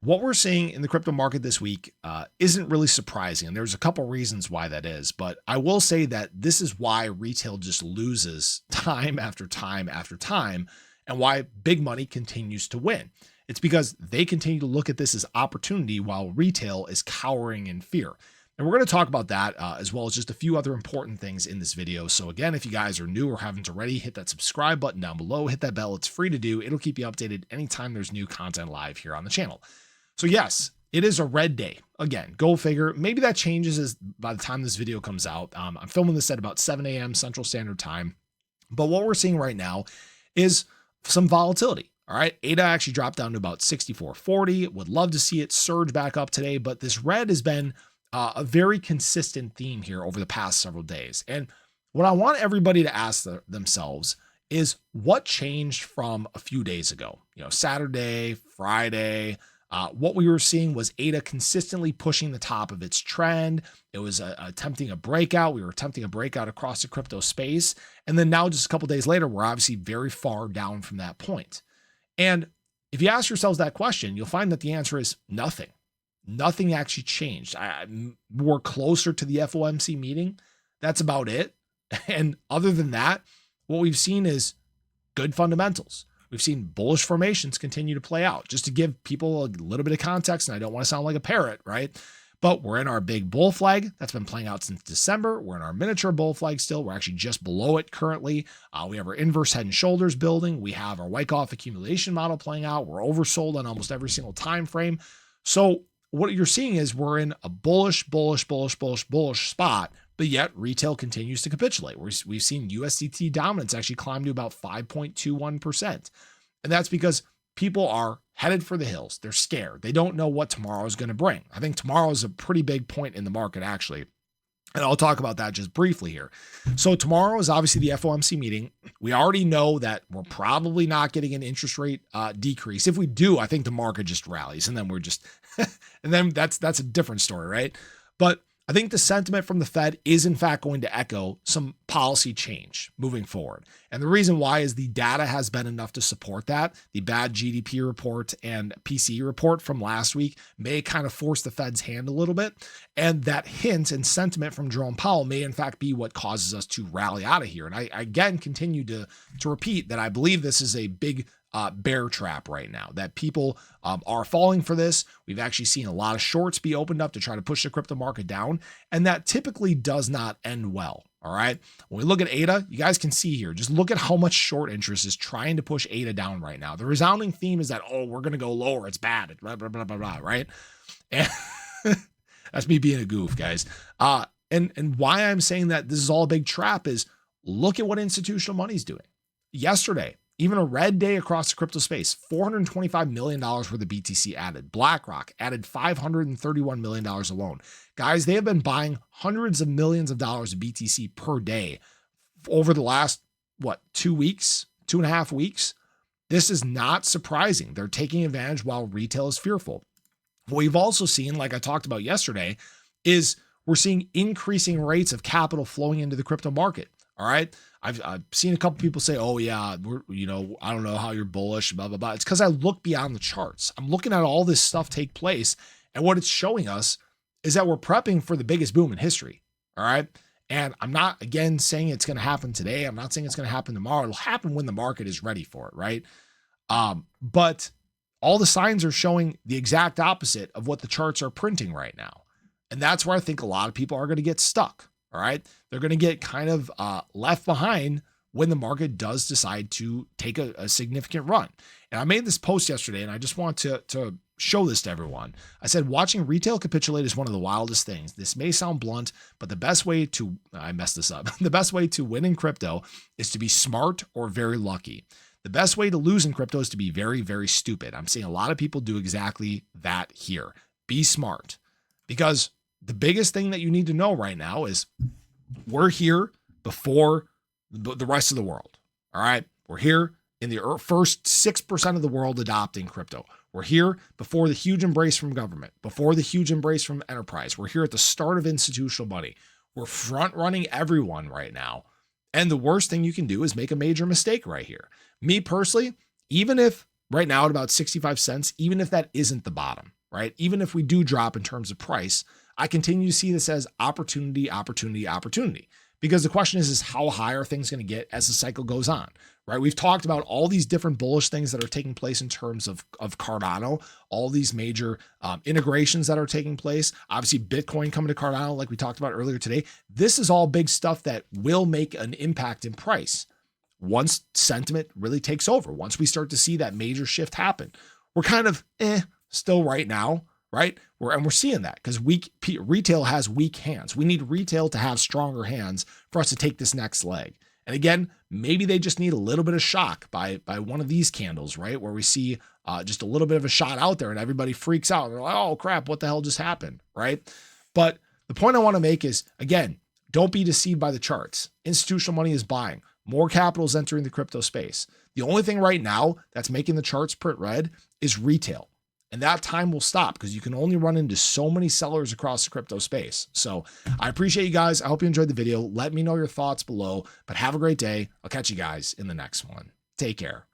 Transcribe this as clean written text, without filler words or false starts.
What we're seeing in the crypto market this week isn't really surprising. And there's a couple reasons why that is. But I will say that this is why retail just loses time after time after time, and why big money continues to win. It's because they continue to look at this as opportunity while retail is cowering in fear. And we're going to talk about that as well as just a few other important things in this video. So again, if you guys are new or haven't already, hit that subscribe button down below, hit that bell. It's free to do. It'll keep you updated anytime there's new content live here on the channel. So yes, it is a red day. Again, go figure. Maybe that changes as by the time this video comes out. I'm filming this at about 7 a.m. Central Standard Time. But what we're seeing right now is some volatility. All right. ADA actually dropped down to about 64.40. Would love to see it surge back up today, but this red has been a very consistent theme here over the past several days. And what I want everybody to ask themselves is what changed from a few days ago, Saturday, Friday. What we were seeing was ADA consistently pushing the top of its trend. It was attempting a breakout. We were attempting a breakout across the crypto space. And then now just a couple days later, we're obviously very far down from that point. And if you ask yourselves that question, you'll find that the answer is nothing. Nothing actually changed. We're closer to the FOMC meeting. That's about it. And other than that, what we've seen is good fundamentals. We've seen bullish formations continue to play out. Just to give people a little bit of context, and I don't want to sound like a parrot, right? But we're in our big bull flag that's been playing out since December. We're in our miniature bull flag still. We're actually just below it currently. We have our inverse head and shoulders building. We have our Wyckoff accumulation model playing out. We're oversold on almost every single time frame. So what you're seeing is we're in a bullish spot, but yet retail continues to capitulate. We've seen USDT dominance actually climb to about 5.21%. And that's because people are headed for the hills. They're scared. They don't know what tomorrow is going to bring. I think tomorrow is a pretty big point in the market, actually. And I'll talk about that just briefly here. So tomorrow is obviously the FOMC meeting. We already know that we're probably not getting an interest rate decrease. If we do, I think the market just rallies, and then we're just, and then that's a different story, right? But I think the sentiment from the Fed is in fact going to echo some policy change moving forward. And the reason why is the data has been enough to support that. The bad GDP report and PCE report from last week may kind of force the Fed's hand a little bit. And that hint and sentiment from Jerome Powell may in fact be what causes us to rally out of here. And I again continue to repeat that I believe this is a big bear trap right now, that people are falling for this. We've actually seen a lot of shorts be opened up to try to push the crypto market down, and that typically does not end well. All right. When we look at ADA, you guys can see here, just look at how much short interest is trying to push ADA down right now. The resounding theme is that, oh, we're going to go lower. It's bad. Blah, blah, blah, blah, blah, right? And that's me being a goof, guys. And why I'm saying that this is all a big trap is look at what institutional money is doing. Yesterday, even a red day across the crypto space, $425 million worth of BTC added. BlackRock added $531 million alone. Guys, they have been buying hundreds of millions of dollars of BTC per day over the last, 2 weeks, 2.5 weeks. This is not surprising. They're taking advantage while retail is fearful. What we've also seen, like I talked about yesterday, is we're seeing increasing rates of capital flowing into the crypto market. All right. I've seen a couple people say, oh yeah, I don't know how you're bullish, blah, blah, blah. It's because I look beyond the charts. I'm looking at all this stuff take place. And what it's showing us is that we're prepping for the biggest boom in history. All right. And I'm not, again, saying it's going to happen today. I'm not saying it's going to happen tomorrow. It'll happen when the market is ready for it. Right. But all the signs are showing the exact opposite of what the charts are printing right now. And that's where I think a lot of people are going to get stuck. All right. They're going to get kind of left behind when the market does decide to take a significant run. And I made this post yesterday, and I just want to show this to everyone. I said, watching retail capitulate is one of the wildest things. This may sound blunt, but the best way to, I messed this up. The best way to win in crypto is to be smart or very lucky. The best way to lose in crypto is to be very, very stupid. I'm seeing a lot of people do exactly that here. Be smart, because the biggest thing that you need to know right now is we're here before the rest of the world. All right. We're here in the first 6% of the world adopting crypto. We're here before the huge embrace from government, before the huge embrace from enterprise. We're here at the start of institutional money. We're front running everyone right now. And the worst thing you can do is make a major mistake right here. Me personally, even if right now at about 65 cents, even if that isn't the bottom, right? Even if we do drop in terms of price, I continue to see this as opportunity, opportunity, opportunity. Because the question is how high are things going to get as the cycle goes on, right? We've talked about all these different bullish things that are taking place in terms of Cardano, all these major integrations that are taking place. Obviously, Bitcoin coming to Cardano, like we talked about earlier today. This is all big stuff that will make an impact in price once sentiment really takes over, once we start to see that major shift happen. We're kind of still right now, right? We're seeing that because retail has weak hands. We need retail to have stronger hands for us to take this next leg. And again, maybe they just need a little bit of shock by one of these candles, right? Where we see just a little bit of a shot out there and everybody freaks out. They're like, oh crap, what the hell just happened, right? But the point I want to make is, again, don't be deceived by the charts. Institutional money is buying. More capital is entering the crypto space. The only thing right now that's making the charts print red is retail. And that time will stop because you can only run into so many sellers across the crypto space. So I appreciate you guys. I hope you enjoyed the video. Let me know your thoughts below, but have a great day. I'll catch you guys in the next one. Take care.